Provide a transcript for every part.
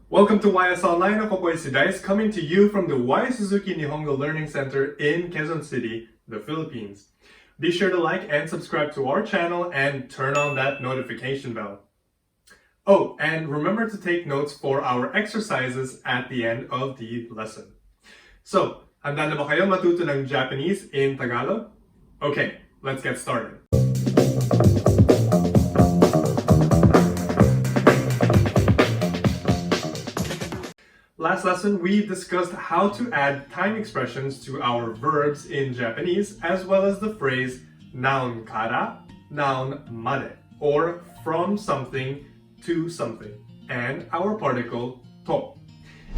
Welcome to YS Online. Ako po si Dice, coming to you from the Y Suzuki Nihongo Learning Center in Quezon City, the Philippines. Be sure to like and subscribe to our channel and turn on that notification bell. Oh, and remember to take notes for our exercises at the end of the lesson. So, handa na ba kayo matuto ng Japanese in Tagalog? Okay, let's get started. Last lesson, we discussed how to add time expressions to our verbs in Japanese, as well as the phrase noun kara, noun made, or from something to something, and our particle to.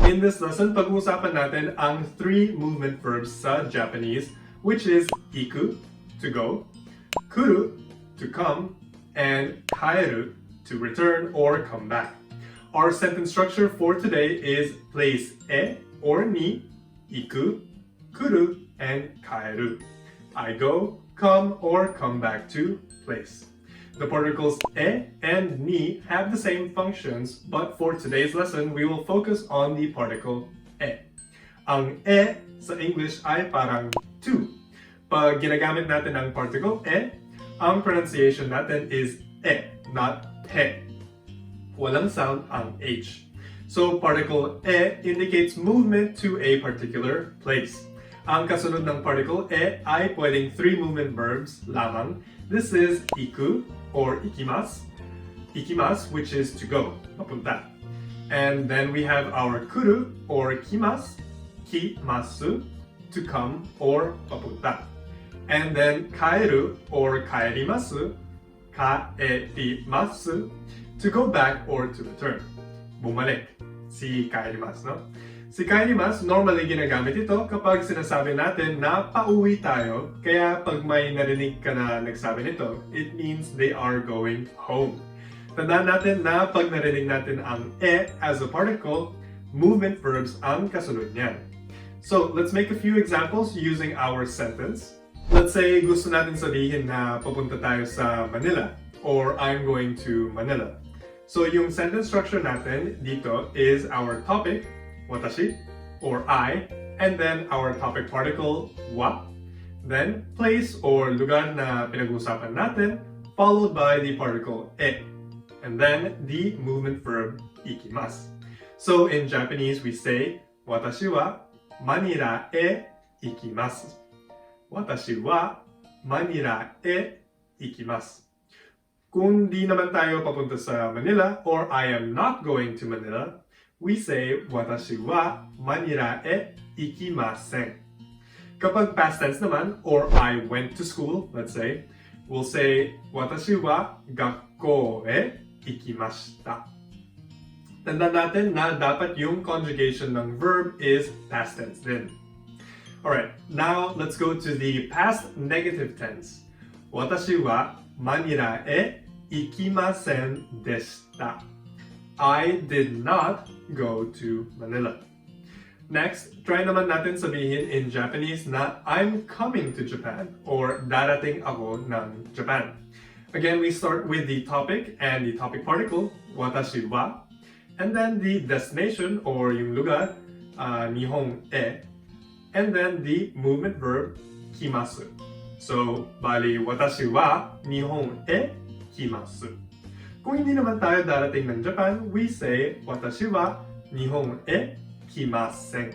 In this lesson, pag-uusapan natin ang three movement verbs sa Japanese, which is iku, to go, kuru, to come, and kaeru, to return or come back. Our sentence structure for today is place e or ni, iku, kuru, and kaeru. I go, come, or come back to place. The particles e and ni have the same functions, but for today's lesson, we will focus on the particle e. Ang e sa English ay parang to. Pag ginagamit natin ang particle e, ang pronunciation natin is e, not he. Walang sound ang H. So, particle e indicates movement to a particular place. Ang kasunod ng particle e ay pwedeng three movement verbs lamang. This is iku or ikimasu. Ikimasu, which is to go, papunta. And then we have our kuru or kimasu, kimasu, to come or papunta. And then kaeru or kaerimasu, kaerimasu, to go back or to return. Bumalik. Si kaerimasu, no? Si kaerimasu, normally ginagamit ito kapag sinasabi natin na pauwi tayo. Kaya pag may narinig ka na nagsabi nito, it means they are going home. Tandaan natin na pag narinig natin ang e as a particle, movement verbs ang kasunod niyan. So, let's make a few examples using our sentence. Let's say gusto natin sabihin na papunta tayo sa Manila, or I'm going to Manila. So yung sentence structure natin dito is our topic, watashi, or I, and then our topic particle, wa, then place or lugar na pinag-uusapan natin, followed by the particle e, and then the movement verb ikimasu. So in Japanese we say, watashi wa Manila e ikimasu. Watashi wa Manila e ikimasu. Kung di naman tayo papunta sa Manila or I am not going to Manila, we say, watashi wa Manila e ikimasen. Kapag past tense naman, or I went to school, let's say, we'll say, watashi wa gakkou e ikimashita. Tandaan natin na dapat yung conjugation ng verb is past tense din. Alright, now let's go to the past negative tense. Watashi wa Manila e ikimasen deshita. I did not go to Manila. Next, try naman natin sabihin in Japanese na I'm coming to Japan or darating ako ng Japan. Again, we start with the topic and the topic particle, watashi wa, and then the destination or yung lugar, nihon e, and then the movement verb, kimasu. So, bali, watashi wa nihon e kimasu. Kung hindi naman tayo darating ng Japan, we say, watashi wa nihon e kimasen.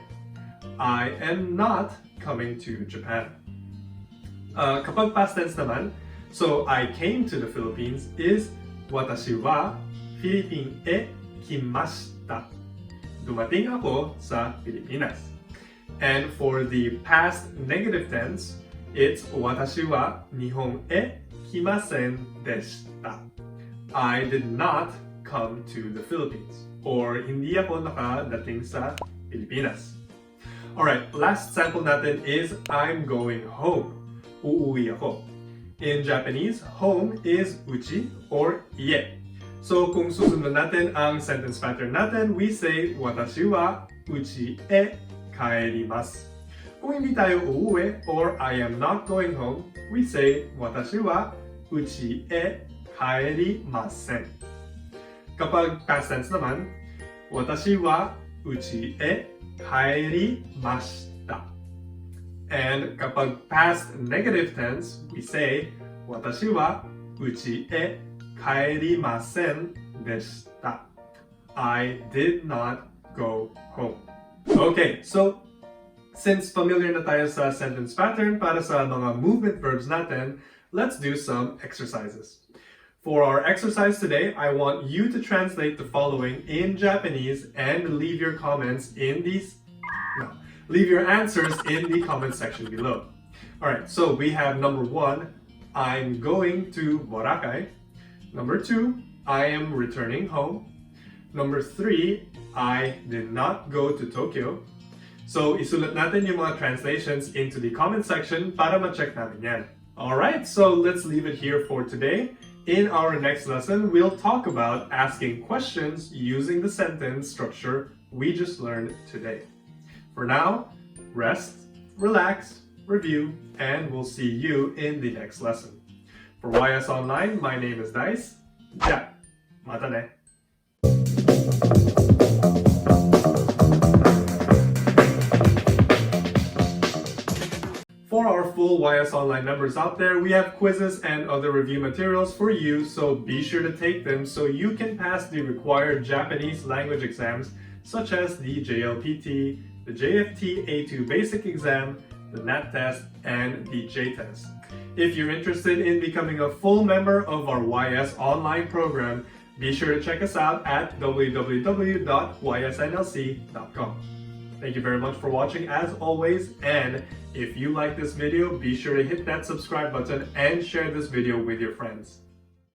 I am not coming to Japan. Kapag past tense naman, so I came to the Philippines is, watashi wa Philippine e kimashita. Dumating ako sa Pilipinas. And for the past negative tense, it's watashi wa nihon e kimasen deshita. I did not come to the Philippines. Or hindi ako nakadating sa Pilipinas. Alright, last sample natin is I'm going home. Uuwi ako. In Japanese, home is uchi or ie. So kung susunod natin ang sentence pattern natin, we say watashi wa uchi e kaerimasu. Kung hindi tayo uuwi or I am not going home, we say watashi wa uchi e kaerimasen. Kapag past tense naman, Watashi wa uchi e kairimashita. And kapag past negative tense, we say Watashi wa uchi e kairimasen deshita. I did not go home. Okay, so since familiar na tayo sa sentence pattern para sa mga movement verbs natin, let's do some exercises. For our exercise today, I want you to translate the following in Japanese and leave your leave your answers in the comment section below. Alright, so we have number 1, I'm going to Boracay. Number 2, I am returning home. Number 3, I did not go to Tokyo. So, isulat natin yung mga translations into the comment section para ma-check natin yan. Alright, so let's leave it here for today. In our next lesson, we'll talk about asking questions using the sentence structure we just learned today. For now, rest, relax, review, and we'll see you in the next lesson. For YS Online, my name is Dice. Ja, mata ne. For our full YS Online members out there, we have quizzes and other review materials for you, so be sure to take them so you can pass the required Japanese language exams such as the JLPT, the JFT A2 Basic Exam, the NAT-Test, and the J-Test. If you're interested in becoming a full member of our YS Online program, be sure to check us out at www.ysnlc.com. Thank you very much for watching as always, and if you like this video, be sure to hit that subscribe button and share this video with your friends.